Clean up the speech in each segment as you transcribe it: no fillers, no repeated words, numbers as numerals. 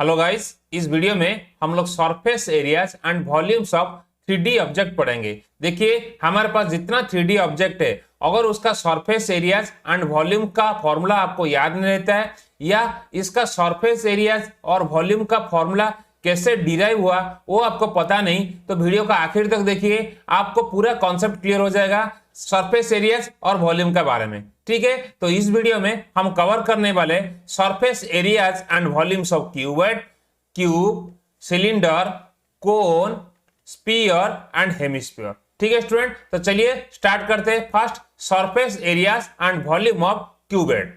Hello guys, इस video में हम लोग surface areas and volumes of 3D object पढ़ेंगे। देखिए, हमारे पास जितना 3D ऑब्जेक्ट है, अगर उसका सरफेस एरियाज एंड वॉल्यूम का फॉर्मूला आपको याद नहीं रहता है या इसका सरफेस एरियाज और वॉल्यूम का फॉर्मूला कैसे डिराइव हुआ वो आपको पता नहीं, तो वीडियो का आखिर तक देखिए, आपको पूरा कॉन्सेप्ट क्लियर हो जाएगा सरफेस एरियाज और वॉल्यूम के बारे में। ठीक है, तो इस वीडियो में हम कवर करने वाले surface areas and volumes of cuboid, cube, cylinder, cone, sphere and hemisphere. ठीक है स्टूडेंट, तो चलिए स्टार्ट करते हैं। First, surface areas and volume of cuboid.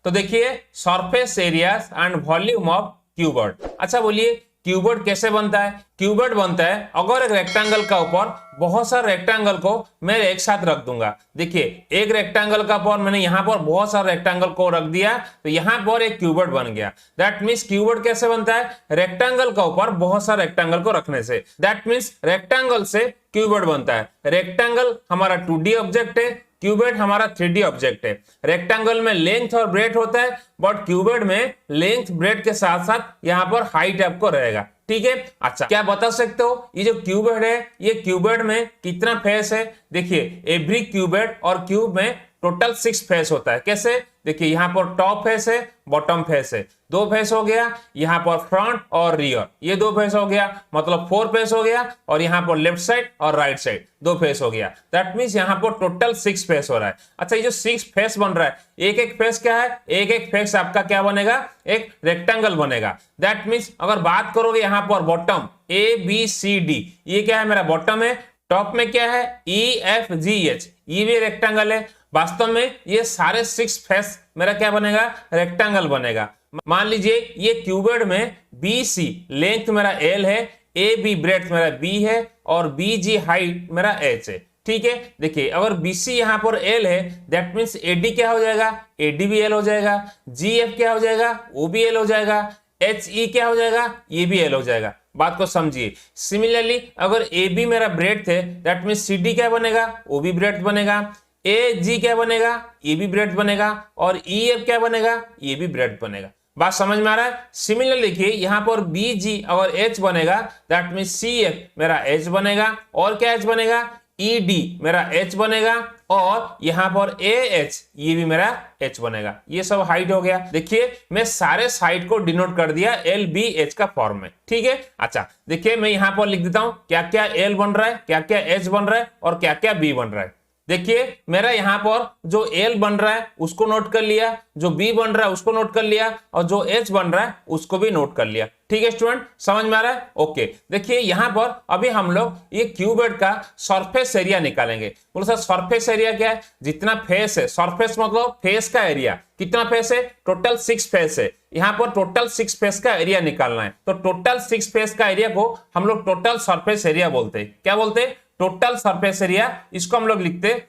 तो देखिए, surface areas and volume of cuboid. अच्छा बोलिए, क्यूबॉइड कैसे बनता है? क्यूबॉइड बनता है अगर एक रेक्टेंगल का ऊपर बहुत सारे रेक्टेंगल को मैं एक साथ रख दूंगा। देखिए, एक रेक्टेंगल का ऊपर मैंने यहां पर बहुत सारे रेक्टेंगल को रख दिया तो यहां पर एक क्यूबॉइड बन गया। दैट मींस क्यूबॉइड कैसे बनता है? रेक्टेंगल का ऊपर बहुत सारे रेक्टेंगल को रखने से। दैट मींस रेक्टेंगल से क्यूबॉइड बनता है। रेक्टेंगल हमारा 2D ऑब्जेक्ट है, क्यूबॉइड हमारा 3D ऑब्जेक्ट है। रेक्टेंगल में लेंथ और ब्रेथ होता है, बट क्यूबॉइड में लेंथ ब्रेथ के साथ साथ यहाँ पर हाइट आपको रहेगा। ठीक है, अच्छा क्या बता सकते हो ये जो क्यूबॉइड है, ये क्यूबॉइड में कितना फेस है? देखिए, एवरी क्यूबॉइड और क्यूब में टोटल 6 फेस होता है। कैसे? देखिए, यहाँ पर टॉप फेस है, बॉटम फेस है, 2 फेस हो गया। यहाँ पर फ्रंट और रियर, ये 2 फेस हो गया, मतलब 4 फेस हो गया। और यहाँ पर लेफ्ट साइड और राइट साइड 2 फेस हो गया। दैट मीन्स यहाँ पर टोटल 6 फेस हो रहा है। अच्छा, ये जो 6 फेस बन रहा है, एक एक फेस क्या है? एक एक फेस आपका क्या बनेगा? एक रेक्टेंगल बनेगा। दैट मीन्स अगर बात करोगे यहाँ पर बॉटम ABCD, ये क्या है? मेरा बॉटम है। टॉप में क्या है? EFGH, ये भी रेक्टेंगल है। वास्तव में ये सारे 6 फेस मेरा क्या बनेगा? रेक्टेंगल बनेगा। मान लीजिए ये क्यूबॉइड में BC लेंथ मेरा L है, AB ब्रेथ मेरा B है और BG हाइट मेरा H है। ठीक है, देखिए अगर BC यहां पर L है, दैट मींस AD क्या हो जाएगा? AD भी L हो जाएगा। GF क्या हो जाएगा? वो भी L हो जाएगा। HE क्या हो जाएगा? ये भी L हो जाएगा। बात को समझिए। सिमिलरली अगर AB मेरा ब्रेथ है, दैट मींस CD क्या बनेगा? वो भी ब्रेथ बनेगा। AG क्या बनेगा? ये भी ब्रेथ बनेगा। और EF क्या बनेगा? ये भी ब्रेथ बनेगा। बात समझ में आ रहा है? सिमिलर देखिए, यहां पर BG और H बनेगा, दैट मींस CF मेरा H बनेगा। और क्या H बनेगा? ED मेरा H बनेगा। और यहां पर AH ये भी मेरा H बनेगा। ये सब हाइट हो गया। देखिए, मैं सारे साइड को डिनोट कर दिया LBH का फॉर्म में। ठीक है, अच्छा देखिए, मैं यहां पर लिख देता हूं क्या क्या L बन रहा है, क्या क्या H बन रहा है और क्या क्या B बन रहा है। देखिए, मेरा यहां पर जो L बन रहा है उसको नोट कर लिया, जो B बन रहा है उसको नोट कर लिया और जो H बन रहा है उसको भी नोट कर लिया। ठीक है स्टूडेंट, समझ में आ रहा है? ओके, देखिए यहां पर अभी हम लोग ये क्यूबॉइड का सरफेस एरिया निकालेंगे। बोलो सर, सरफेस एरिया क्या है? जितना फेस है, सरफेस मतलब फेस का एरिया। कितना फेस है? टोटल 6 फेस है। यहां पर टोटल 6 फेस का एरिया निकालना है, तो टोटल 6 फेस का एरिया को हम लोग टोटल सरफेस एरिया बोलते हैं। क्या बोलते हैं? Total surface area. इसको हम लोग लिखते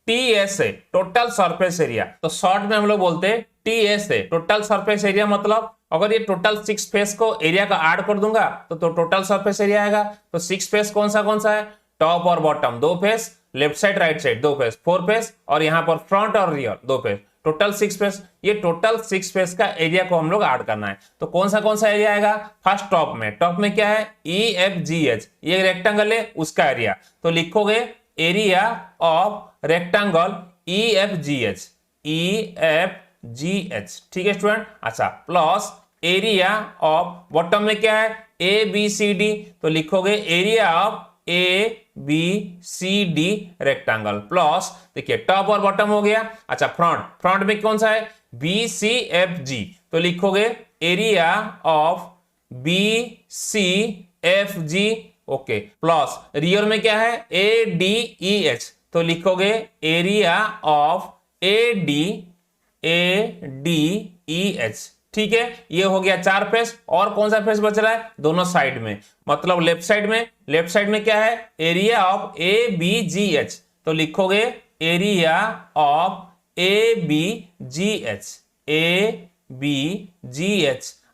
TS है, टोटल सरफेस एरिया। तो शॉर्ट में हम लोग बोलते हैं TS है, टोटल सरफेस एरिया। मतलब अगर ये टोटल 6 फेस को एरिया का ऐड कर दूंगा तो टोटल सरफेस एरिया आएगा। तो 6 फेस कौन सा है? टॉप और bottom 2 face, left side right side 2 face, 4 face, और यहां पर फ्रंट और रियर 2 फेस, टोटल 6 फेस। ये टोटल 6 फेस का एरिया को हम लोग ऐड करना है। तो कौन सा एरिया आएगा? फर्स्ट टॉप में क्या है? EFGH, ये रेक्टेंगल है, उसका एरिया। तो लिखोगे area of rectangle EFGH, EFGH। ठीक है स्टूडेंट, अच्छा प्लस एरिया ऑफ बॉटम में क्या है? ABCD, तो लिखोगे area of ABCD rectangle plus, देखिए टॉप और बॉटम हो गया। अच्छा, फ्रंट में कौन सा है? BCFG, तो लिखोगे area of BCFG। Okay, plus rear में क्या है? ADEH, तो लिखोगे एरिया ऑफ ADEH। ठीक है, ये हो गया 4 फेस। और कौन सा फेस बच रहा है? दोनों साइड में, मतलब लेफ्ट साइड में क्या है? एरिया ऑफ ABGH, तो लिखोगे एरिया ऑफ ABGH।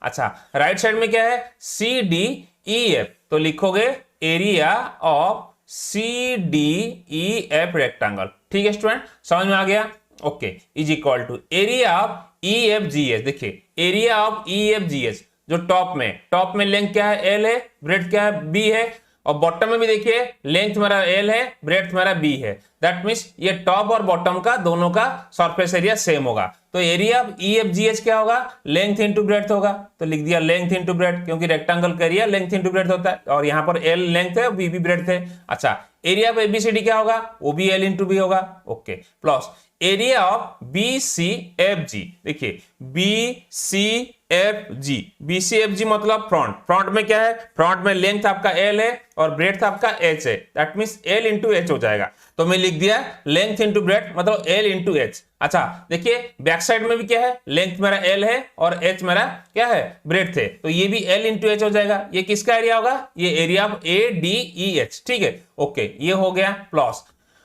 अच्छा, राइट साइड में क्या है? CDEF, तो लिखोगे एरिया ऑफ CDEF रेक्टेंगल। ठीक है स्टूडेंट, समझ में आ गया? Okay, is equal to area of EFGH। देखिए, एरिया ऑफ EFGH जो टॉप में लेंथ क्या है, एल है, ब्रेथ क्या है, बी है, और बॉटम में भी देखिए लेंथ मेरा एल है, ब्रेथ मेरा बी है। दैट मीन्स ये टॉप और बॉटम का दोनों का सरफेस एरिया सेम होगा। तो area of E F G H क्या होगा, लेंथ इंटू ब्रेथ होगा। तो लिख दिया लेंथ इंटू ब्रेथ, क्योंकि रेक्टेंगल का एरिया लेंथ इंटू ब्रेथ होता है, और यहाँ पर एल लेंथ है, बी भी ब्रेथ है। अच्छा, एरिया ऑफ एबीसीडी क्या होगा, वो भी एल इंटू बी होगा। Okay, plus area of B C F G, देखिए B C F G, B C F G मतलब फ्रंट में क्या है, फ्रंट में लेंथ आपका एल है और ब्रेथ आपका एच है। That means L into H हो जाएगा। तो मैं लिख दिया लेंथ इंटू ब्रेथ मतलब एल इंटू एच। अच्छा देखिए बैक साइड में भी क्या है, लेंथ मेरा एल है और एच मेरा क्या है, ब्रेथ है, तो ये भी एल इंटू एच हो जाएगा। ये किसका एरिया होगा, ये area of A D E H. ठीक है, ओके, ये हो गया। प्लस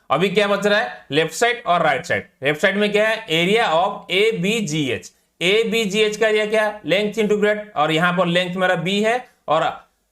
अभी क्या बच रहा है, लेफ्ट साइड और राइट साइड। लेफ्ट साइड में क्या है, area of A B G H. A B G H का एरिया क्या है, लेंथ इंटू ब्रेथ, और यहां पर लेंथ मेरा बी है और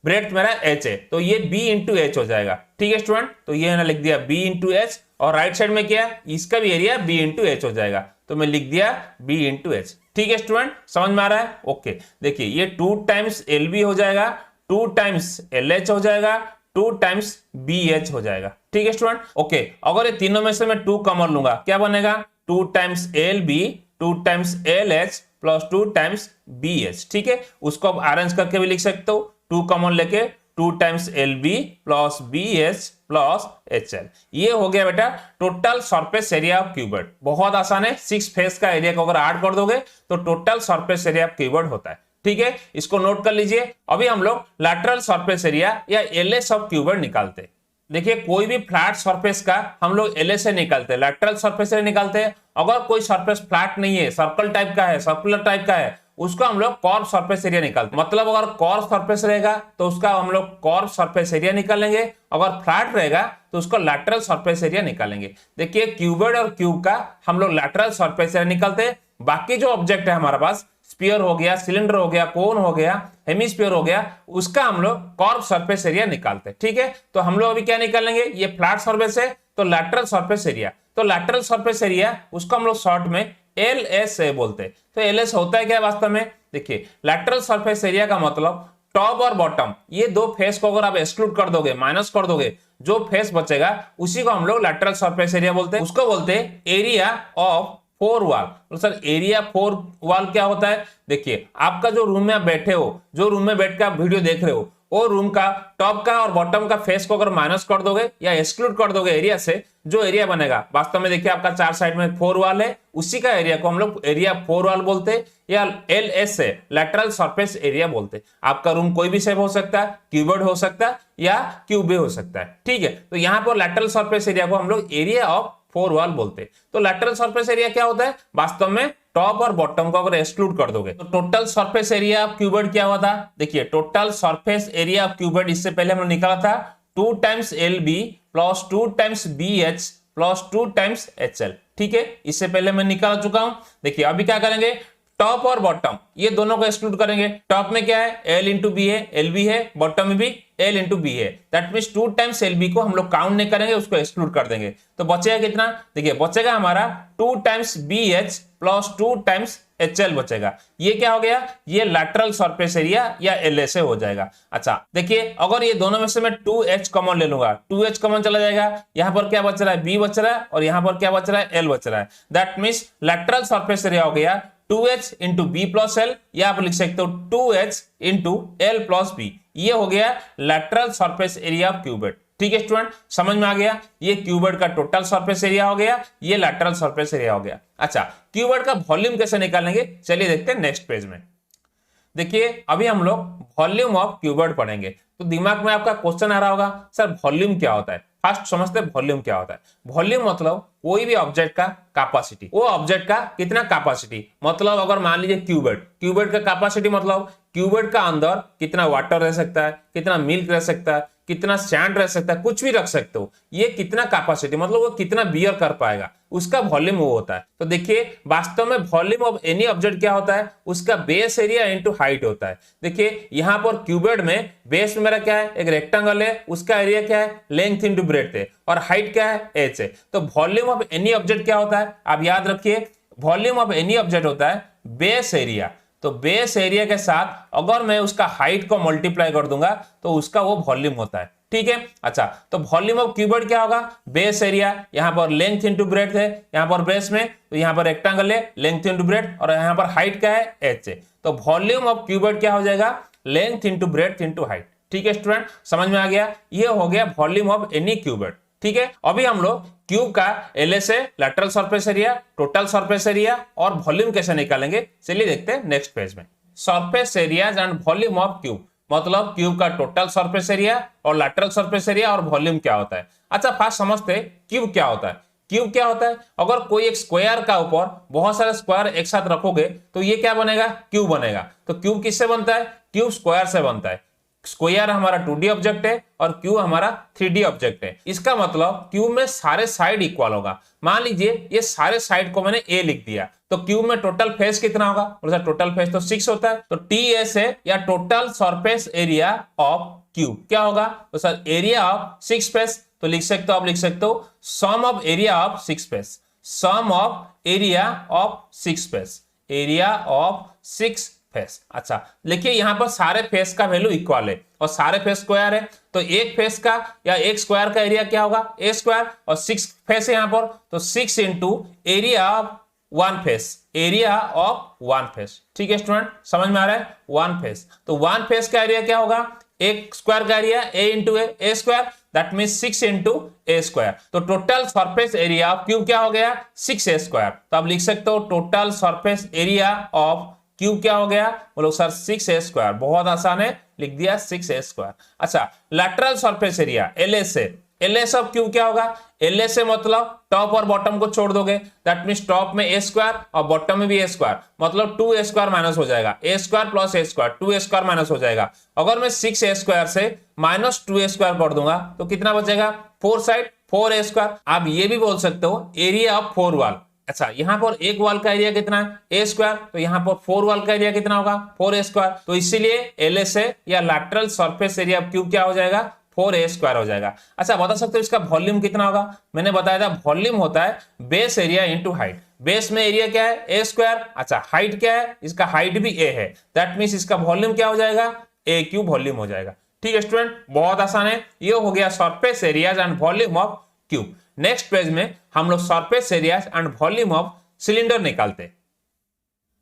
ब्रेथ मेरा एच है, तो ये बी इंटू एच हो जाएगा। ठीक है स्टूडेंट, तो ये मैंने लिख दिया बी इंटू एच, और राइट साइड में क्या है, इसका भी एरिया बी इंटू एच हो जाएगा, तो मैं लिख दिया बी इंटू एच। ठीक है स्टूडेंट, समझ में आ रहा है। ओके, देखिए ये 2 टाइम्स एल बी हो जाएगा, 2 टाइम्स एल एच हो जाएगा, 2 टाइम्स बी एच हो जाएगा। ठीक है स्टूडेंट, ओके, अगर ये तीनों में से मैं 2 कॉमन लूंगा, क्या बनेगा, 2 times L B, 2 times L H plus 2 times B H. ठीक है, उसको आप अरेंज करके भी लिख सकते हो, 2 कॉमन लेके 2 times L B plus B H plus H L. ये हो गया बेटा total surface area of cuboid. बहुत आसान है, 6 फेस का एरिया को अगर ऐड कर दोगे तो total surface area of cuboid होता है। ठीक है, इसको नोट कर लीजिए। अभी हम लोग लैटरल सरफेस एरिया या एलएस ऑफ क्यूबॉइड निकालते हैं। देखिए कोई भी फ्लैट सरफेस का हम लोग एलएस से निकालते हैं, लैटरल सरफेस से निकालते हैं। अगर कोई सरफेस फ्लैट नहीं है, सर्कल टाइप का है, सर्कुलर टाइप का है, उसको हम लोग कर्व सरफेस एरिया निकालते हैं। मतलब अगर कर्व सरफेस रहेगा तो उसका हम लोग कर्व सरफेस एरिया निकालेंगे, अगर फ्लैट रहेगा तो उसको लैटरल सरफेस एरिया निकालेंगे। देखिए क्यूबॉइड और क्यूब का हम लोग लैटरल सरफेस एरिया निकालते हैं। बाकी जो ऑब्जेक्ट है हमारे पास, स्फीयर हो गया, सिलेंडर हो गया, कोन हो गया, हेमिस्फीयर हो गया, उसका हम लोग कर्व सरफेस एरिया निकालते हैं। ठीक है, तो हम लोग अभी क्या निकालेंगे, ये फ्लैट सरफेस है तो लैटरल सरफेस एरिया, तो लैटरल सरफेस एरिया उसको हम लोग शॉर्ट में एल एस ए बोलते हैं। तो एल एस होता है क्या वास्तव में, देखिए लैटरल सरफेस एरिया का मतलब टॉप और बॉटम ये 2 फेस को अगर आप एक्सक्लूड कर दोगे, माइनस कर दोगे, जो फेस बचेगा उसी को हम लोग लैटरल सरफेस एरिया बोलते हैं। उसको बोलते हैं एरिया ऑफ 4 वॉल। तो सर एरिया 4 वॉल क्या होता है, देखिए आपका जो रूम में आप बैठे हो, जो रूम में बैठ के आप वीडियो देख रहे हो, वो रूम का टॉप का और बॉटम का फेस को अगर माइनस कर दोगे या एक्सक्लूड कर दोगे एरिया से, जो एरिया बनेगा वास्तव में देखिए आपका 4 साइड में 4 वॉल है, उसी का एरिया को हम लोग एरिया 4 वॉल बोलते हैं या एल एस से लैटरल सरफेस एरिया बोलते हैं। आपका रूम कोई भी शेप हो सकता है, क्यूबॉइड हो सकता है या क्यूब भी हो सकता है। ठीक है, तो यहाँ पर लैटरल सरफेस एरिया को हम लोग एरिया ऑफ 4 वॉल बोलते हैं। तो लैटरल सरफेस एरिया क्या होता है, वास्तव में टॉप और बॉटम को अगर एक्सक्लूड कर दोगे तो total surface area of cuboid क्या हुआ था, देखिए total surface area of cuboid इससे पहले हमने निकाला था 2 times L B plus 2 times B H plus 2 times H L. ठीक है, इससे पहले मैं निकाल चुका हूं। देखिए अभी क्या करेंगे, टॉप और बॉटम ये दोनों को एक्सक्लूड करेंगे। टॉप में क्या है, एल इंटू बी है, एल बी है, बॉटम में भी एल इंटू बी है। That means 2 times L B को हम लोग काउंट नहीं करेंगे, उसको एक्सक्लूड कर देंगे। तो बचेगा कितना, देखिए बचेगा हमारा 2 times B H plus 2 times H L बचेगा। ये क्या हो गया, ये लैटरल सरफेस एरिया या एल एस ए हो जाएगा। अच्छा देखिए अगर ये दोनों में से मैं 2h कॉमन ले लूंगा, 2h कॉमन चला जाएगा, यहां पर क्या बच रहा है, b बच रहा है, और यहां पर क्या बच रहा है, l बच रहा है। That means lateral surface area हो गया 2h into B plus L, या आप लिख सकते हो 2h into L plus B. ये हो गया lateral surface area of cuboid. ठीक है स्टूडेंट, समझ में आ गया, ये क्यूबॉइड का टोटल सरफेस एरिया हो गया, ये लैटरल सरफेस एरिया हो गया। अच्छा क्यूबॉइड का वॉल्यूम कैसे निकालेंगे, चलिए देखते हैं नेक्स्ट पेज में। देखिए अभी हम लोग वॉल्यूम ऑफ क्यूबॉइड पढ़ेंगे, तो दिमाग में आपका क्वेश्चन आ रहा होगा सर वॉल्यूम क्या होता है। फर्स्ट समझते हैं वॉल्यूम क्या होता है। वॉल्यूम मतलब कोई भी ऑब्जेक्ट का कैपेसिटी, वो ऑब्जेक्ट का कितना कैपेसिटी, मतलब अगर मान लीजिए क्यूबॉइड का कैपेसिटी मतलब क्यूबॉइड का अंदर कितना वाटर रह सकता है, कितना मिल्क रह सकता है, कितना सैंड रह सकता है, कुछ भी रख सकते हो। ये कितना कैपेसिटी मतलब वो कितना बियर कर पाएगा, उसका वॉल्यूम वो होता है। तो देखिए वास्तव में वॉल्यूम ऑफ एनी ऑब्जेक्ट क्या होता है, उसका बेस एरिया इनटू हाइट होता है। देखिए यहां पर क्यूबॉइड में बेस में मेरा क्या है, एक रेक्टेंगल है, उसका एरिया क्या है, लेंथ इनटू ब्रेड्थ है, और हाइट क्या है, एच है। तो वॉल्यूम ऑफ एनी ऑब्जेक्ट क्या होता है, आप याद रखिए वॉल्यूम ऑफ एनी ऑब्जेक्ट होता है बेस एरिया। तो बेस एरिया के साथ अगर मैं उसका हाइट को मल्टीप्लाई कर दूंगा तो उसका वो वॉल्यूम होता है। ठीक है, अच्छा तो वॉल्यूम ऑफ क्यूबॉइड क्या होगा, बेस एरिया, यहां पर लेंथ इंटू ब्रेड्थ है, यहां पर बेस में तो यहां पर रेक्टेंगल है, लेंथ इंटू ब्रेड्थ, और यहां पर हाइट क्या है, एच है। तो वॉल्यूम ऑफ क्यूबॉइड क्या हो जाएगा, length into breadth into height. ठीक है स्टूडेंट, समझ में आ गया, ये हो गया वॉल्यूम ऑफ एनी क्यूबॉइड। ठीक है, अभी हम लोग क्यूब का LSA, lateral surface area, total surface area और वॉल्यूम कैसे निकालेंगे, चलिए देखते हैं नेक्स्ट पेज में। Surface areas and volume of cube, मतलब क्यूब का टोटल सरफेस एरिया और लैटरल सरफेस एरिया और वॉल्यूम क्या होता है। अच्छा फास्ट समझते हैं क्यूब क्या होता है। क्यूब क्या होता है, अगर कोई एक स्क्वायर का ऊपर बहुत सारे स्क्वायर एक साथ रखोगे तो ये क्या बनेगा, क्यूब बनेगा। तो क्यूब किससे बनता है, क्यूब स्क्वायर से बनता है। स्क्वायर हमारा 2D ऑब्जेक्ट है और क्यूब हमारा 3D ऑब्जेक्ट है। इसका मतलब क्यूब में सारे साइड इक्वल होगा। मान लीजिए ये सारे साइड को मैंने ए लिख दिया, तो क्यूब में टोटल फेस कितना होगा, और सर टोटल फेस तो 6 होता है, तो TS है या total surface area of cube क्या होगा, तो सर एरिया ऑफ 6 फेस। तो लिख सकते हो, आप लिख सकते हो sum of area of 6 face, sum of area of 6 face, area of 6 face. अच्छा देखिए यहां पर सारे फेस का वैल्यू इक्वल है और सारे फेस स्क्वायर है, तो एक फेस का या एक स्क्वायर का एरिया क्या होगा, ए स्क्वायर, और 6 फेस है यहां पर, तो 6 into area of 1 face, area of 1 face. ठीक है स्टूडेंट, समझ में आ रहा है, 1 फेस, तो 1 फेस का एरिया क्या होगा, एक स्क्वायर का area A into A square, that means 6 into A square. तो total surface area of cube क्या हो गया, 6 स्क्वायर। तो आप लिख सकते हो total surface area of cube क्या हो गया, बोलो सर 6 स्क्वायर। बहुत आसान है, लिख दिया 6 स्क्वायर। अच्छा lateral surface area LSA, LS of cube क्या होगा, एलएस मतलब टॉप और बॉटम को छोड़ दोगे, दैट मींस टॉप में ए स्क्वायर और बॉटम में भी ए स्क्वायर, मतलब 2 स्क्वायर माइनस हो जाएगा, ए स्क्वायर प्लस ए स्क्वायर, 2 स्क्वायर माइनस हो जाएगा। अगर मैं 6 स्क्वायर से माइनस 2 स्क्वायर कर दूंगा तो कितना बचेगा, 4 साइड 4 ए स्क्वायर। आप ये भी बोल सकते हो एरिया ऑफ 4 वॉल। अच्छा यहाँ पर एक वॉल का एरिया कितना है, ए स्क्वायर, तो यहाँ पर 4 वॉल का एरिया कितना होगा, 4 ए स्क्वायर। तो इसीलिए एलएसए या lateral surface area of cube क्या हो जाएगा, 4a स्क्वायर हो जाएगा। अच्छा बता सकते हो इसका वॉल्यूम कितना होगा, मैंने बताया था वॉल्यूम होता है base area into height. Base में एरिया क्या है, ए स्क्वायर, अच्छा हाइट क्या है, इसका हाइट भी ए है, दैट मींस इसका वॉल्यूम क्या हो जाएगा, ए क्यूब वॉल्यूम हो जाएगा। ठीक है स्टूडेंट, बहुत आसान है, ये हो गया surface areas and volume of cube. Next page में हम लोग surface areas and volume of cylinder निकालते।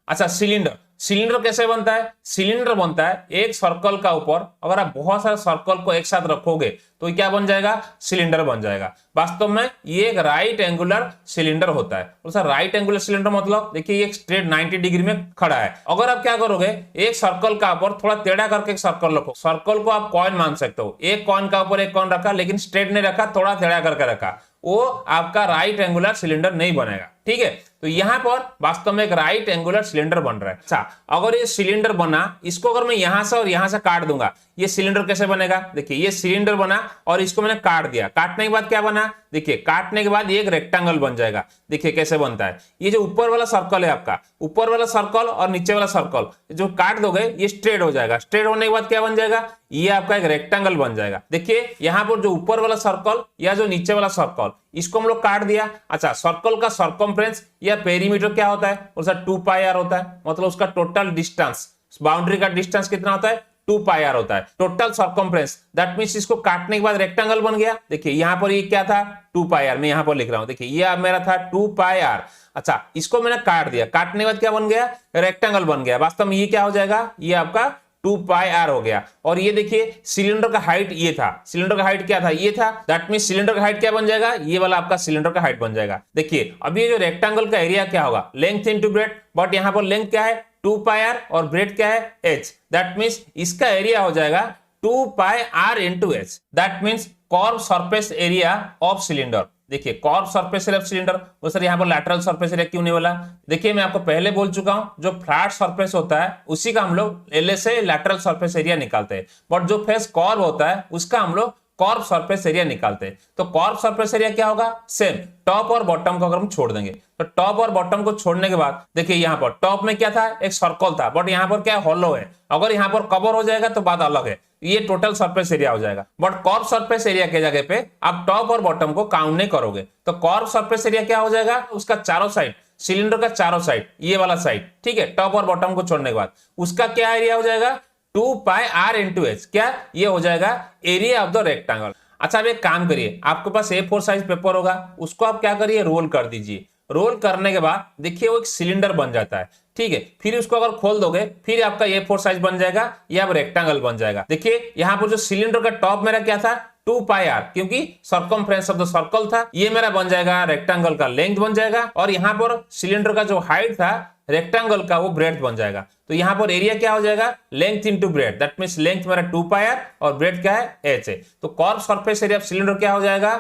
अच्छा सिलेंडर, सिलेंडर कैसे बनता है, सिलेंडर बनता है एक सर्कल का ऊपर अगर आप बहुत सारे सर्कल को एक साथ रखोगे तो क्या बन जाएगा, सिलेंडर बन जाएगा। वास्तव में ये एक राइट एंगुलर सिलेंडर होता है। और सर राइट एंगुलर सिलेंडर मतलब देखिए ये स्ट्रेट 90 डिग्री में खड़ा है। अगर आप क्या करोगे, एक सर्कल का ऊपर थोड़ा टेढ़ा करके एक सर्कल रखो, सर्कल को आप कॉइन मान सकते हो, एक कॉइन का ऊपर एक कॉइन रखा लेकिन स्ट्रेट नहीं रखा, थोड़ा टेढ़ा करके रखा, वो आपका राइट एंगुलर सिलेंडर नहीं बनेगा। ठीक है, तो यहां पर वास्तव में एक राइट एंगुलर सिलेंडर बन रहा है। अच्छा अगर ये सिलेंडर बना, इसको अगर मैं यहां से और यहां से काट दूंगा, ये सिलेंडर कैसे बनेगा, देखिए ये सिलेंडर बना और इसको मैंने काट दिया, काटने के बाद क्या बना, देखिए काटने के बाद ये एक रेक्टेंगल बन जाएगा। देखिए कैसे बनता है, ये जो ऊपर वाला सर्कल है आपका, ऊपर वाला सर्कल और नीचे वाला सर्कल जो काट दोगे ये स्ट्रेट हो जाएगा, स्ट्रेट होने के बाद क्या बन जाएगा, ये आपका एक रेक्टेंगल बन जाएगा। देखिए यहाँ पर जो ऊपर वाला सर्कल या जो नीचे वाला सर्कल, इसको हम लोग काट दिया। अच्छा सर्कल का सर्कमफ्रेंस या पेरीमीटर क्या होता है, उसका 2 पाई आर होता है, मतलब उसका टोटल डिस्टेंस, बाउंड्री का डिस्टेंस कितना होता है, 2 पाई आर होता है टोटल सर्कमफ्रेंस। दैट मींस इसको काटने के बाद रेक्टेंगल बन गया। देखिए यहां पर ये क्या था, 2 पाई आर, मैं यहां पर लिख रहा हूं, देखिए ये अब मेरा था 2 पाई आर। अच्छा इसको मैंने काट दिया, काटने के बाद क्या बन गया, रेक्टेंगल बन गया। वास्तव में ये क्या हो जाएगा, ये आपका 2 पाई आर हो गया। और ये देखिए सिलेंडर का हाइट ये था, सिलेंडर का हाइट क्या था, ये था, दैट मींस सिलेंडर का हाइट क्या बन जाएगा, ये वाला आपका सिलेंडर का हाइट बन जाएगा। देखिए अब ये जो रेक्टेंगल का एरिया क्या होगा, लेंथ इंटू ब्रेड, बट यहां पर लेंथ क्या है 2 पाई आर और ब्रेड क्या है h, दैट मींस इसका एरिया हो जाएगा 2 pi r into H, that means curve surface area of cylinder. देखिए curve surface area of cylinder, वो सर यहाँ पर लैटरल सरफेस एरिया क्यों नहीं बोला, देखिए मैं आपको पहले बोल चुका हूं, जो फ्लैट सरफेस होता है उसी का हम लोग एलएसए लैटरल सरफेस एरिया निकालते हैं, बट जो फेस कर्व होता है उसका हम लोग कर्व सरफेस एरिया निकालते हैं। तो कर्व सरफेस एरिया क्या होगा, सेम टॉप और बॉटम को अगर हम छोड़ देंगे, तो टॉप और बॉटम को छोड़ने के बाद देखिए यहाँ पर टॉप में क्या था, एक सर्कल था, बट यहाँ पर क्या हॉलो है, अगर यहाँ पर कवर हो जाएगा तो बात अलग है, ये टोटल सरफेस एरिया हो जाएगा। बट कर्व सरफेस एरिया के जगह पे आप टॉप और बॉटम को काउंट नहीं करोगे, तो कर्व सरफेस एरिया क्या हो जाएगा, उसका चारों साइड सिलेंडर का चारों साइड, ये वाला साइड, ठीक है, टॉप और बॉटम को छोड़ने के बाद उसका क्या एरिया हो जाएगा 2 पाई आर इंटू एच, क्या ये हो जाएगा एरिया ऑफ द रेक्टेंगल। अच्छा अब एक काम करिए, आपके पास A4 साइज पेपर होगा, उसको आप क्या करिए रोल कर दीजिए। रोल करने के बाद देखिए वो एक सिलेंडर बन जाता है, ठीक है। फिर उसको अगर खोल दोगे फिर आपका A4 साइज बन जाएगा, या रेक्टेंगल बन जाएगा। देखिए यहाँ पर जो सिलेंडर का टॉप मेरा क्या था 2 पाई आर, क्योंकि सर्कमफ्रेंस ऑफ द सर्कल था, ये मेरा बन जाएगा रेक्टेंगल का लेंथ बन जाएगा, और यहाँ पर सिलेंडर का जो हाइट था रेक्टेंगल का वो ब्रेड्थ बन जाएगा। तो यहाँ पर एरिया क्या हो जाएगा length into breadth, that means length मेरा 2 पाई आर और ब्रेड्थ क्या है एच है। तो curve surface area of cylinder क्या हो जाएगा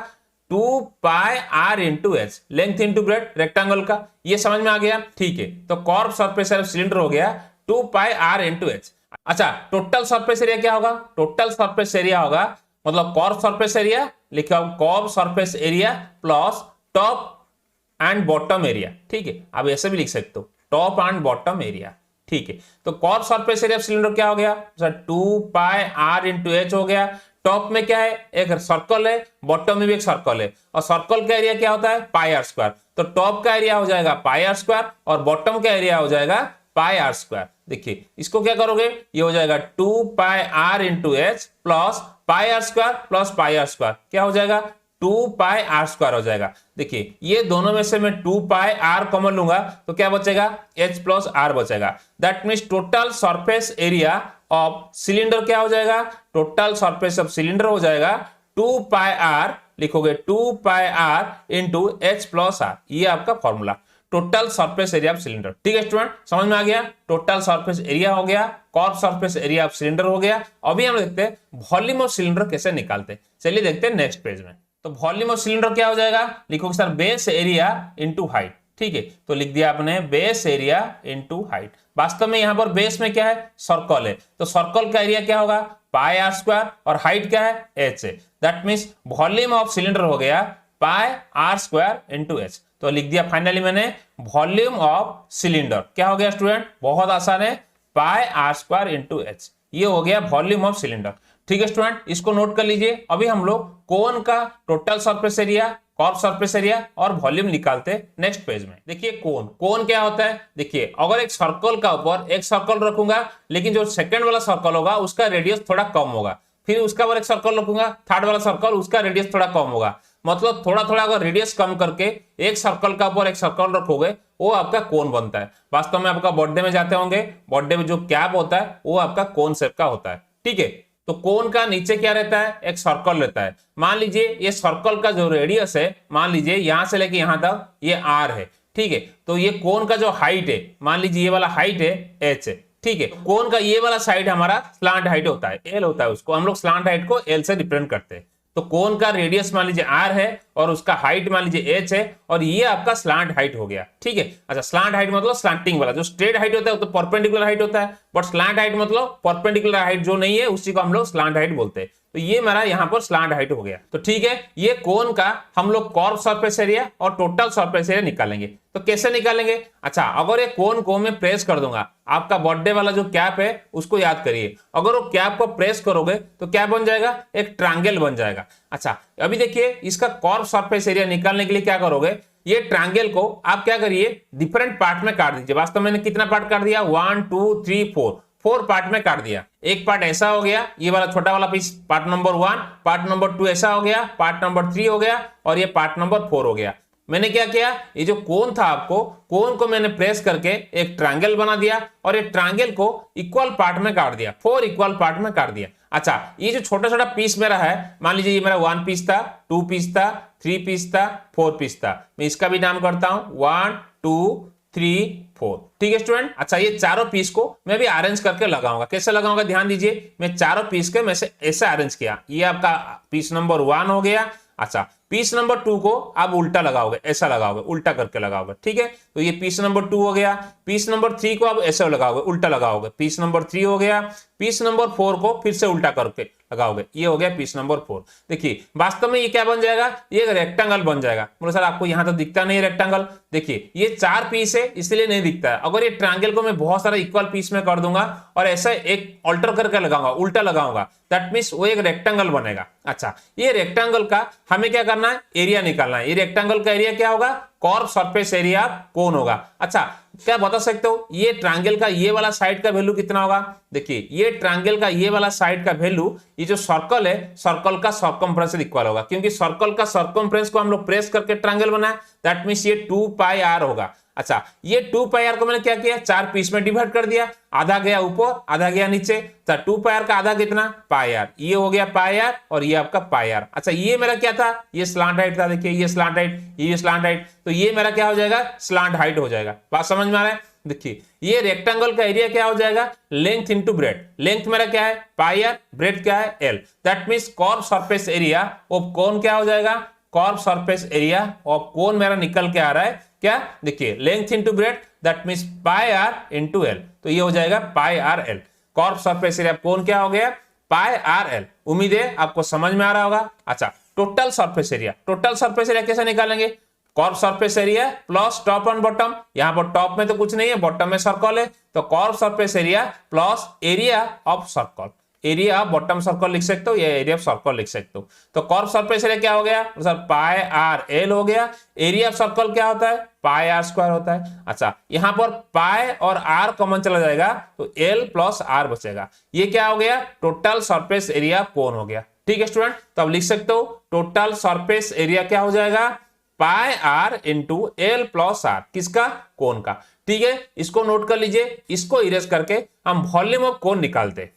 2 pi r into H, length into breadth rectangle का, ये समझ में आ गया, ठीक है। तो curve surface area of cylinder हो गया 2 पाई आर इंटू एच। अच्छा टोटल सरफेस एरिया क्या होगा, टोटल सरफेस एरिया होगा मतलब कर्व सरफेस एरिया लिखा curve surface area plus top and bottom area, ठीक है। आप ऐसे भी लिख सकते हो टॉप एंड बॉटम एरिया, ठीक है। तो curve surface area of cylinder क्या हो गया 2 पाई आर इंटू एच हो गया। टॉप में क्या है एक सर्कल है, बॉटम में भी एक सर्कल है, और सर्कल का एरिया क्या होता है पाई आर स्क्वायर। तो टॉप का एरिया हो जाएगा पाई आर स्क्वायर और बॉटम का एरिया हो जाएगा पाई आर स्क्वायर। देखिए इसको क्या करोगे ये हो जाएगा 2 pi r into H plus pi are square plus pi are square, क्या हो जाएगा 2 पाई आर स्क्वायर हो जाएगा। देखिए ये दोनों में से मैं 2 पाई आर कॉमन लूंगा तो क्या बचेगा एच प्लस आर बचेगा। That means total surface area of cylinder क्या हो जाएगा, टोटल सरफेस ऑफ सिलेंडर हो जाएगा 2 पाई आर, लिखोगे 2 pi r into H plus r, ये आपका formula total surface area of cylinder. ठीक है स्टूडेंट समझ में आ गया, टोटल सरफेस एरिया हो गया, curve surface area of cylinder हो गया। अभी हम देखते हैं वॉल्यूम ऑफ सिलेंडर कैसे निकालते हैं, चलिए देखते हैं नेक्स्ट पेज में। तो वॉल्यूम ऑफ सिलेंडर क्या हो जाएगा, लिखोगे sir base area into height, ठीक है। तो लिख दिया आपने बेस एरिया इंटू हाइट। वास्तव में यहां पर बेस में क्या है सर्कल है, तो सर्कल का एरिया क्या होगा पाई आर स्क्वायर और हाइट क्या है एच है। That means volume of cylinder हो गया पाई आर स्क्वायर इंटू एच। तो लिख दिया फाइनली मैंने वॉल्यूम ऑफ सिलेंडर क्या हो गया स्टूडेंट, बहुत आसान है, पाई आर स्क्वायर इंटू एच, ये हो गया वॉल्यूम ऑफ सिलेंडर। ठीक है स्टूडेंट इसको नोट कर लीजिए। अभी हम लोग कोन का total surface area, curve surface area और वॉल्यूम निकालते हैं नेक्स्ट पेज में। देखिए कोन, कोन क्या होता है, देखिए अगर एक सर्कल का ऊपर एक सर्कल रखूंगा लेकिन जो सेकंड वाला सर्कल होगा उसका रेडियस थोड़ा कम होगा, फिर उसका ऊपर एक सर्कल रखूंगा थर्ड वाला सर्कल उसका रेडियस थोड़ा कम होगा, मतलब थोड़ा थोड़ा अगर रेडियस कम करके एक सर्कल का ऊपर एक सर्कल रखोगे वो आपका कोन बनता है। वास्तव में आपका बर्थडे में जाते होंगे, बर्थडे में जो कैप होता है वो आपका कोन शेप का होता है। ठीक है तो कोन का नीचे क्या रहता है एक सर्कल रहता है। मान लीजिए ये सर्कल का जो रेडियस है मान लीजिए यहां से लेके यहां तक ये आर है, ठीक है। तो ये कोन का जो हाइट है मान लीजिए ये वाला हाइट है एच है, ठीक है। कोन का ये वाला साइड हमारा स्लांट हाइट होता है एल होता है, उसको हम लोग स्लांट हाइट को एल से रिप्रेजेंट करते हैं। तो कोन का रेडियस मान लीजिए आर है और उसका हाइट मान लीजिए एच है और ये आपका स्लांट हाइट हो गया। ठीक है अच्छा स्लांट हाइट मतलब स्लांटिंग वाला, जो स्ट्रेट हाइट होता है वो तो परपेंडिकुलर हाइट होता है, बट स्लांट हाइट मतलब परपेंडिकुलर हाइट जो नहीं है उसी को हम लोग स्लांट हाइट बोलते हैं। तो ये मेरा यहाँ पर स्लांट हाइट हो गया। तो ठीक है ये कोन का हम लोग कर्व सरफेस एरिया और टोटल सरफेस एरिया निकालेंगे। तो कैसे निकालेंगे, अच्छा अगर ये कोन को मैं प्रेस कर दूंगा, आपका बर्थडे वाला जो कैप है उसको याद करिए, अगर वो कैप को प्रेस करोगे तो क्या बन जाएगा एक ट्रायंगल बन जाएगा। अच्छा अभी देखिए इसका कर्व सरफेस एरिया निकालने के लिए क्या करोगे, ये ट्रायंगल को आप क्या करिए डिफरेंट पार्ट में काट दीजिए। वास्तव में मैंने कितना पार्ट काट दिया 1 2 3 4 पार्ट में काट दिया। एक पार्ट ऐसा हो गया, ये वाला छोटा वाला piece part number 1, part number 2 ऐसा हो गया, पार्ट नंबर 3 हो गया और ये पार्ट नंबर 4 हो गया। मैंने क्या किया, ये जो कोन था आपको कोन को मैंने प्रेस करके एक ट्रायंगल बना दिया और ये ट्रायंगल को इक्वल पार्ट में काट दिया, 4 इक्वल पार्ट में काट दिया। अच्छा ये जो छोटा छोटा पीस मेरा है मान लीजिए ये मेरा 1 पीस था, 2 पीस था, 3 पीस था, 4 पीस था, मैं इसका भी नाम करता हूं 1 2 3 4। ठीक है स्टूडेंट अच्छा ये चारों पीस को मैं भी अरेंज करके लगाऊंगा। कैसे लगाऊंगा ध्यान दीजिए, मैं चारों पीस के मैं से ऐसे अरेंज किया, ये आपका पीस नंबर 1 हो गया। अच्छा पीस नंबर 2 को आप उल्टा लगाओगे, ऐसा लगाओगे, उल्टा करके लगाओगे। ठीक है तो ये पीस नंबर 2 हो गया। पीस नंबर 3 को आप ऐसे लगाओगे, उल्टा लगाओगे, पीस नंबर 3 हो गया। पीस नंबर 4 को फिर से उल्टा करके लगाओगे, ये हो गया पीस नंबर 4। देखिए वास्तव में ये क्या बन जाएगा, ये एक रेक्टेंगल बन जाएगा। बोलो सर आपको यहां तो दिखता नहीं रेक्टेंगल, देखिए ये 4 पीस है इसलिए नहीं दिखता है। अगर ये ट्रायंगल को मैं बहुत सारा इक्वल पीस में कर दूंगा और ऐसा एक ऑल्टर करके लगाऊंगा, उल्टा लगाऊंगा, दैट मींस वो एक रेक्टेंगल बनेगा। अच्छा, ये रेक्टेंगल का हमें क्या करना है, एरिया निकालना है। ये रेक्टेंगल का एरिया क्या होगा, कर्व सरफेस एरिया कोन होगा। अच्छा, क्या बता सकते हो ये ट्रायंगल का ये वाला साइड का वैल्यू कितना होगा? देखिए ये ट्रायंगल का ये वाला साइड का वैल्यू, ये जो सर्कल है सर्कल का सर्कमफ्रेंस से इक्वल होगा, क्योंकि सर्कल का सर्कमफ्रेंस को हम लोग प्रेस करके ट्रायंगल बनाया, दैट मींस ये 2 पाई आर होगा। अच्छा, ये 2 पाई आर को मैंने क्या किया, 4 पीस में डिवाइड कर दिया, आधा गया ऊपर आधा गया नीचे। 2 पाई आर का आधा कितना, पाई आर, ये हो गया पाई आर और ये आपका पाई आर। अच्छा, ये मेरा क्या था, ये स्लांट हाइट था। देखिए ये स्लांट हाइट, ये स्लांट हाइट, तो ये मेरा क्या हो जाएगा, स्लांट हाइट हो जाएगा। बात समझ में आ रहा है? देखिए ये रेक्टेंगल का एरिया क्या हो जाएगा, लेंथ इंटू ब्रेड। लेंथ मेरा क्या है, पाई आर, ब्रेड क्या है, L. That means curve surface area of cone क्या हो जाएगा, curve surface area of cone मेरा निकल के आ रहा है क्या, देखिए length into breadth, that means pi r into L, तो ये हो जाएगा pi r L. Curve surface area cone क्या हो गया, पाई आर एल। उम्मीद है आपको समझ में आ रहा होगा। अच्छा, total surface area, total surface area कैसे निकालेंगे, curve surface area plus top and bottom. यहां पर टॉप में तो कुछ नहीं है, बॉटम में सर्कल है, तो curve surface area plus area of circle, area of bottom circle लिख सकते हो या एरिया ऑफ सर्कल लिख सकते हो। तो कर्व सरफेस एरिया क्या हो गया सर, पाई आर एल हो गया। एरिया ऑफ सर्कल क्या होता है, पाई आर स्क्वायर होता है। अच्छा, यहां पर पाई और आर कॉमन चला जाएगा तो एल प्लस आर बचेगा। ये क्या हो गया, टोटल सरफेस एरिया कोन हो गया। ठीक है स्टूडेंट, तो अब लिख सकते हो टोटल सरफेस एरिया क्या हो जाएगा, pi r into L plus r, किसका, कोन का। ठीक है, इसको नोट कर लीजिए। इसको इरेज करके हम वॉल्यूम ऑफ कोन निकालते।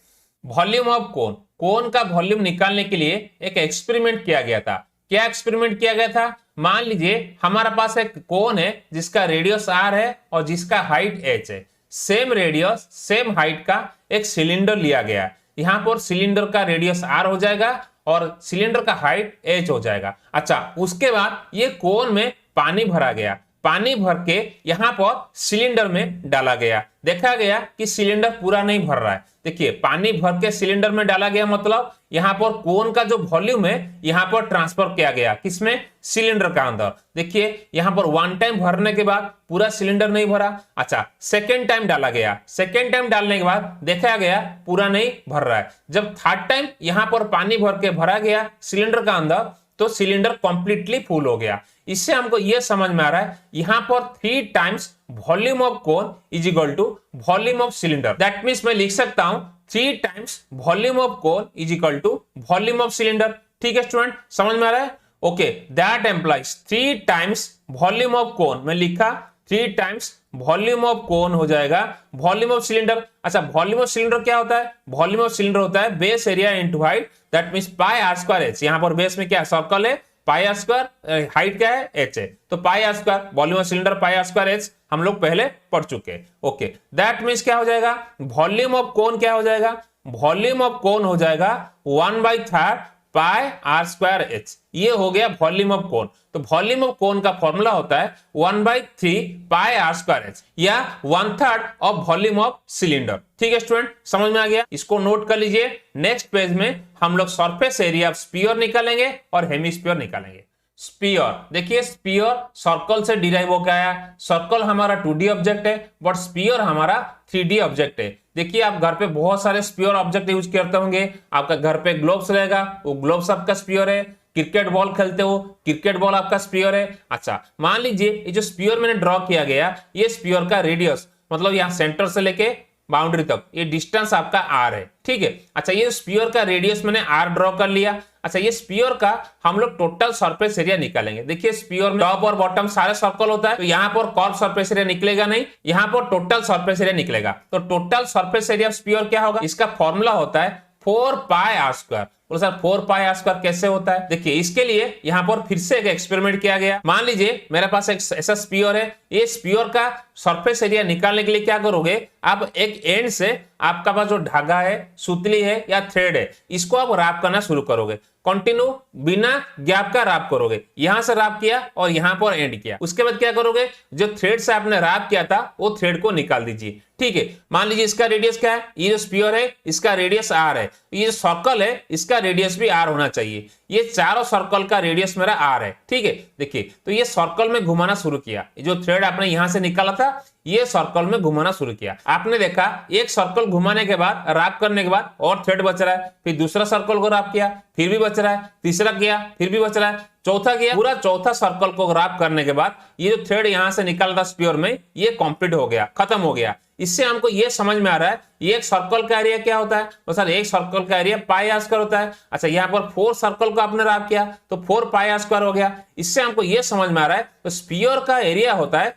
वॉल्यूम ऑफ कोन, कोन का वॉल्यूम निकालने के लिए एक एक्सपेरिमेंट किया गया था। क्या एक्सपेरिमेंट किया गया था, मान लीजिए हमारा पास एक कोन है जिसका रेडियस आर है और जिसका हाइट एच है। सेम रेडियस सेम हाइट का एक सिलेंडर लिया गया। यहां पर सिलेंडर का रेडियस आर हो जाएगा और सिलेंडर का हाइट एच हो जाएगा। अच्छा, उसके बाद ये कोन में पानी भरा गया। पानी भर के यहां पर सिलेंडर में डाला गया। देखा गया कि सिलेंडर पूरा नहीं भर रहा है। देखिए पानी भर के सिलेंडर में डाला गया, मतलब यहां पर कोन का जो वॉल्यूम है यहां पर ट्रांसफर किया गया, किसमें, सिलेंडर का अंदर। देखिए यहां पर 1 टाइम भरने के बाद पूरा सिलेंडर नहीं भरा। अच्छा, सेकेंड टाइम डाला गया। सेकेंड टाइम डालने के बाद देखा गया पूरा नहीं भर रहा है। जब थर्ड टाइम यहां पर पानी भर के भरा गया सिलेंडर का अंदर, तो सिलेंडर कंप्लीटली फुल हो गया। इससे हमको यह समझ में आ रहा है यहां पर 3 times volume of cone is equal to volume of cylinder. That means मैं लिख सकता हूं 3 times volume of cone is equal to volume of cylinder. ठीक है स्टूडेंट, समझ में आ रहा है? Okay, that implies 3 times volume of cone, मैं लिखा 3 टाइम्स वॉल्यूम ऑफ कोन हो जाएगा वॉल्यूम ऑफ सिलेंडर। अच्छा, वॉल्यूम ऑफ सिलेंडर क्या होता है, वॉल्यूम ऑफ सिलेंडर होता है base area into height, that means pi are square H. यहां पर बेस में क्या सर्कल है, पाई आर स्क्वायर, हाइट क्या है, एच है, तो pi are square, volume of cylinder pi are square H हम लोग पहले पढ़ चुके हैं। ओके, दैट मींस क्या हो जाएगा, वॉल्यूम ऑफ कोन क्या हो जाएगा, वॉल्यूम ऑफ कोन हो जाएगा 1/3 पाई आर स्क्वायर एच। ये हो गया वॉल्यूम ऑफ कोन। तो वॉल्यूम ऑफ कोन का फॉर्मूला होता है 1/3 पाई आर स्क्वायर एच, या 1/3 ऑफ वॉल्यूम ऑफ सिलेंडर। ठीक है स्टूडेंट, समझ में आ गया? इसको नोट कर लीजिए। नेक्स्ट पेज में हम लोग सरफेस एरिया ऑफ स्फीयर निकालेंगे और हेमिस्फीयर निकालेंगे। स्फीयर, देखिए स्फीयर सर्कल से डिराइव होकर आया। सर्कल हमारा 2D ऑब्जेक्ट है, बट स्फीयर हमारा 3D ऑब्जेक्ट है। देखिए आप घर पे बहुत सारे स्फीयर ऑब्जेक्ट यूज करते होंगे। आपका घर पे ग्लोब्स रहेगा, वो ग्लोब्स आपका स्फीयर है। क्रिकेट बॉल खेलते हो, क्रिकेट बॉल आपका स्फीयर है। अच्छा, मान लीजिए ये जो स्फीयर मैंने ड्रॉ किया गया, ये स्फीयर का रेडियस, मतलब यहाँ सेंटर से लेके बाउंड्री तक ये डिस्टेंस आपका आर है। ठीक है, अच्छा ये स्फीयर का रेडियस मैंने आर ड्रॉ कर लिया। अच्छा, ये स्फीयर का हम लोग टोटल सरफेस एरिया निकालेंगे। देखिए स्फीयर में टॉप और बॉटम सारे सर्कल होता है, तो यहाँ पर कर्व सरफेस एरिया निकलेगा नहीं, यहाँ पर टोटल सरफेस एरिया निकलेगा। तो total surface area of sphere क्या होगा, इसका फॉर्मूला होता है 4 पाई आर स्क्वायर। बोले सर 4 पाई आर स्क्वायर कैसे होता है? देखिए इसके लिए यहाँ पर फिर से एक एक्सपेरिमेंट किया गया। मान लीजिए मेरे पास एक ऐसा स्फीयर है, ये स्फीयर का सरफेस एरिया निकालने के लिए क्या करोगे, आप एक एंड से आपका पास जो धागा है, सुतली है या थ्रेड है, इसको आप रैप करना शुरू करोगे, कंटिन्यू बिना गैप का रैप करोगे। यहां से रैप किया और यहां पर एंड किया। उसके बाद क्या करोगे, जो थ्रेड से आपने रैप किया था वो थ्रेड को निकाल दीजिए। ठीक है, मान लीजिए इसका रेडियस क्या है, ये जो स्फीयर है इसका रेडियस आर है, ये जो सर्कल है इसका रेडियस भी आर होना चाहिए। ये चारों सर्कल का रेडियस मेरा आर है। ठीक है, देखिए तो ये सर्कल में घुमाना शुरू किया, जो थ्रेड आपने यहां से निकाला था ये सर्कल में घुमाना शुरू किया। आपने देखा एक सर्कल घुमाने के बाद, रैप करने के बाद और थ्रेड बच रहा है, फिर दूसरा सर्कल को रैप किया फिर भी बच रहा है, तीसरा किया फिर भी बच रहा है, चौथा किया, पूरा चौथा सर्कल को रैप करने के बाद ये जो थ्रेड यहां से निकला था स्फीयर में, ये कंप्लीट हो गया, खत्म हो गया। इससे हमको ये समझ में आ रहा है ये एक सर्कल का एरिया क्या होता है, तो सर एक सर्कल का एरिया पाई आर स्क्वायर होता है। अच्छा, यहाँ पर 4 सर्कल को आपने रैप किया तो 4 पाई आर स्क्वायर हो गया। इससे हमको ये समझ में आ रहा है तो स्फीयर का एरिया होता है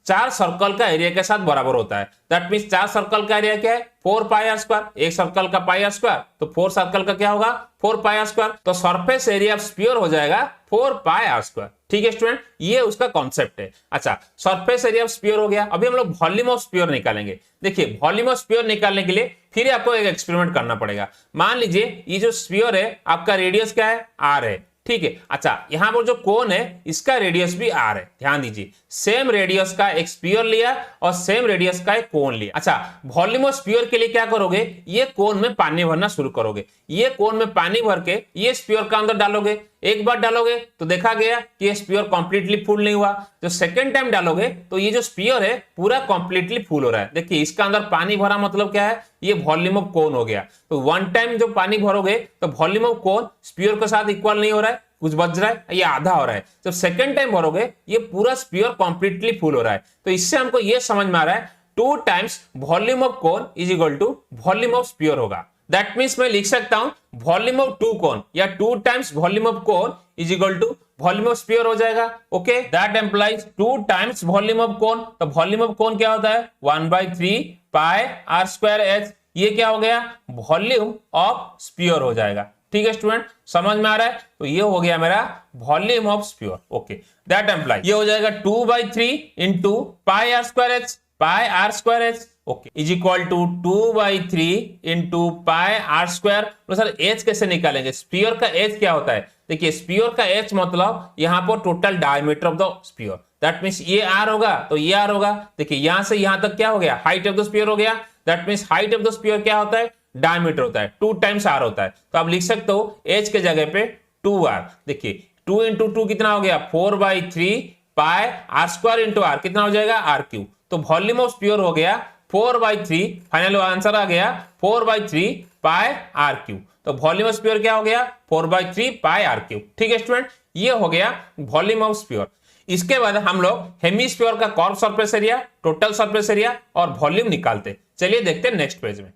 4 सर्कल का एरिया के साथ बराबर होता है। दैट मींस 4 सर्कल का एरिया क्या है, 4 पाई आर स्क्वायर। एक सर्कल का पाई आर स्क्वायर तो 4 सर्कल का क्या होगा, 4 पाई आर स्क्वायर। तो सरफेस एरिया ऑफ स्फीयर हो जाएगा 4 पाई आर स्क्वायर। ठीक है स्टूडेंट, ये उसका कॉन्सेप्ट है। अच्छा, सरफेस एरिया ऑफ स्फीयर हो गया। अभी हम लोग वॉल्यूम ऑफ स्फीयर निकालेंगे। देखिए वॉल्यूम ऑफ स्फीयर निकालने के लिए फिर आपको एक एक्सपेरिमेंट करना पड़ेगा। मान लीजिए ये जो स्फीयर है आपका रेडियस क्या है, आर है। ठीक है, अच्छा यहां पर जो कोन है इसका रेडियस भी आर है। ध्यान दीजिए, सेम रेडियस का एक स्फीयर लिया और सेम रेडियस का एक कोन लिया। अच्छा, वॉल्यूम ऑफ स्फीयर के लिए क्या करोगे, ये कोन में पानी भरना शुरू करोगे। ये कोन में पानी भर के ये स्फीयर का अंदर डालोगे। एक बार डालोगे तो देखा गया कि ये स्फीयर कंप्लीटली फुल नहीं हुआ। जो सेकंड टाइम डालोगे तो ये जो स्फीयर है पूरा कंप्लीटली फुल हो रहा है। देखिए इसका अंदर पानी भरा मतलब क्या है, ये वॉल्यूम ऑफ कोन हो गया। तो वन टाइम जो पानी भरोगे तो वॉल्यूम ऑफ कोन स्फीयर के साथ इक्वल नहीं हो रहा है, कुछ बच रहा है, ये आधा हो रहा है। जब सेकंड टाइम भरोगे ये पूरा स्फीयर कंप्लीटली फुल हो रहा है। तो इससे हमको ये समझ में आ रहा है 2 times volume of cone is equal to volume of sphere होगा। दैट मींस मैं लिख सकता हूं वॉल्यूम ऑफ 2 कोन या 2 times volume of cone is equal to volume of sphere हो जाएगा। Okay, that implies 2 times volume of cone. तो volume of cone क्या होता है, 1/3 पाई आर स्क्वायर एच। ये क्या हो गया, वॉल्यूम ऑफ स्फीयर हो जाएगा। ठीक है स्टूडेंट, समझ में आ रहा है? तो ये हो गया मेरा volume of sphere. Okay, that implies ये हो जाएगा 2/3 into pi are square H, pi are square H okay is equal to 2/3 into pi are square. तो सर एच कैसे निकालेंगे, स्फीयर का एच क्या होता है? देखिए स्फीयर का एच मतलब यहां पर total diameter of the sphere. That means ये आर होगा तो ये आर होगा। देखिए यहां से यहां तक क्या हो गया, हाइट ऑफ द स्फीयर हो गया। That means height of the sphere क्या होता है, डायमीटर होता है, 2 टाइम्स आर होता है। तो आप लिख सकते हो एच के जगह पे 2r। देखिए 2 इंटू 2 कितना हो गया, 4/3 पाई आर स्क्वायर इंटू आर कितना हो जाएगा, r3। तो वॉल्यूम ऑफ स्फीयर हो गया 4/3, फाइनल आंसर आ गया 4/3 पाई r3। तो वॉल्यूम ऑफ स्फीयर क्या हो गया, 4/3 पाई r3। ठीक है स्टूडेंट, ये हो गया वॉल्यूम ऑफ स्फीयर। इसके बाद हम लोग हेमीस्फीयर का curve surface area, total surface area और वॉल्यूम निकालते। चलिए देखते हैं नेक्स्ट पेज में।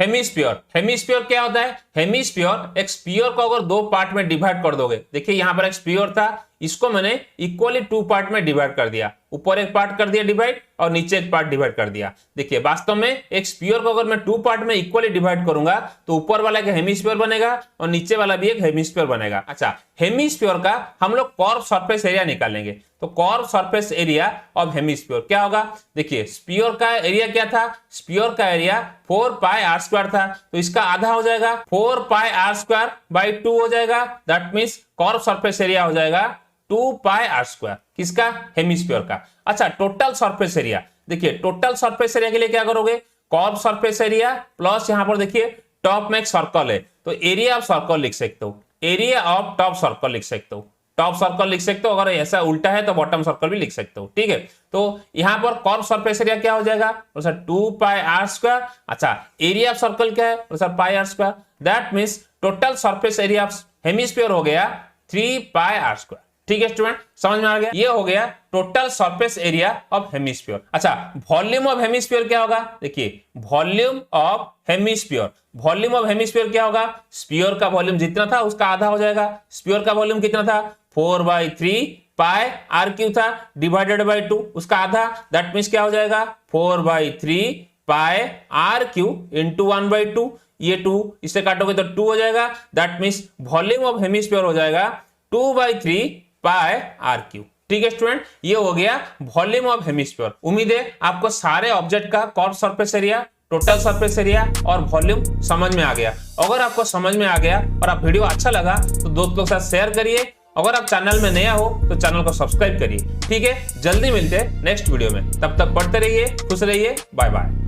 हेमीस्फीयर, हेमीस्फीयर क्या होता है? हेमीस्फीयर एक स्फीयर को अगर 2 पार्ट में डिवाइड कर दोगे, देखिए यहां पर एक स्फीयर था, इसको मैंने इक्वली 2 पार्ट में डिवाइड कर दिया। ऊपर एक पार्ट कर दिया डिवाइड और नीचे एक पार्ट डिवाइड कर दिया। देखिए वास्तव में एक स्फीयर को अगर मैं 2 पार्ट में इक्वली डिवाइड करूंगा तो ऊपर वाला एक हेमीस्फीयर बनेगा और नीचे वाला भी एक हेमीस्फीयर बनेगा। अच्छा, हेमीस्फीयर का हम लोग कर्व सरफेस एरिया निकालेंगे। तो curve surface area of hemisphere क्या होगा? देखिए स्फीयर का एरिया क्या था, स्फीयर का एरिया 4 पाई आर स्क्वायर था, तो इसका आधा हो जाएगा 4 पाई आर स्क्वायर बाई 2 हो जाएगा। That means curve surface area हो जाएगा 2 पाई आर स्क्वायर, किसका, हेमीस्फीयर का। अच्छा, टोटल सरफेस एरिया, देखिए टोटल सरफेस एरिया के लिए क्या करोगे, कर्व सरफेस एरिया प्लस यहां पर देखिए टॉप में एक सर्कल है तो एरिया ऑफ सर्कल लिख सकते हो, एरिया ऑफ टॉप सर्कल लिख सकते हो, टॉप सर्कल लिख सकते हो। अगर ऐसा उल्टा है तो बॉटम सर्कल भी लिख सकते हो। ठीक है, तो यहां पर कर्व सरफेस एरिया क्या हो जाएगा, तो सर 2 पाई आर स्क्वायर। अच्छा, एरिया ऑफ सर्कल क्या है, तो sir pi are square. That means total surface area of hemisphere हो गया 3 पाई आर स्क्वायर। ठीक है स्टूडेंट, समझ में आ गया? ये हो गया total surface area of hemisphere. अच्छा, वॉल्यूम ऑफ हेमीस्फीयर क्या होगा? देखिए volume of hemisphere, volume of hemisphere क्या होगा, स्फीयर का वॉल्यूम जितना था उसका आधा हो जाएगा। स्फीयर का वॉल्यूम कितना था, 4/3 पाई r³ था डिवाइडेड बाई 2, उसका आधा। दैट मींस क्या हो जाएगा 4/3 पाई r³ इंटू 1/2। ये 2, इसे काटोगे तो 2 हो जाएगा, that means volume of hemisphere हो जाएगा 2/3 पाई आर क्यूब। ठीक है स्टूडेंट, ये हो गया वॉल्यूम ऑफ हेमिस्फीयर। उम्मीद है आपको सारे ऑब्जेक्ट का curve surface area, total surface area और वॉल्यूम समझ में आ गया। अगर आपको समझ में आ गया और आप वीडियो अच्छा लगा तो दोस्तों के साथ शेयर करिए। अगर आप चैनल में नया हो तो चैनल को सब्सक्राइब करिए। ठीक है, जल्दी मिलते हैं नेक्स्ट वीडियो में, तब तक पढ़ते रहिए, खुश रहिए, बाय बाय।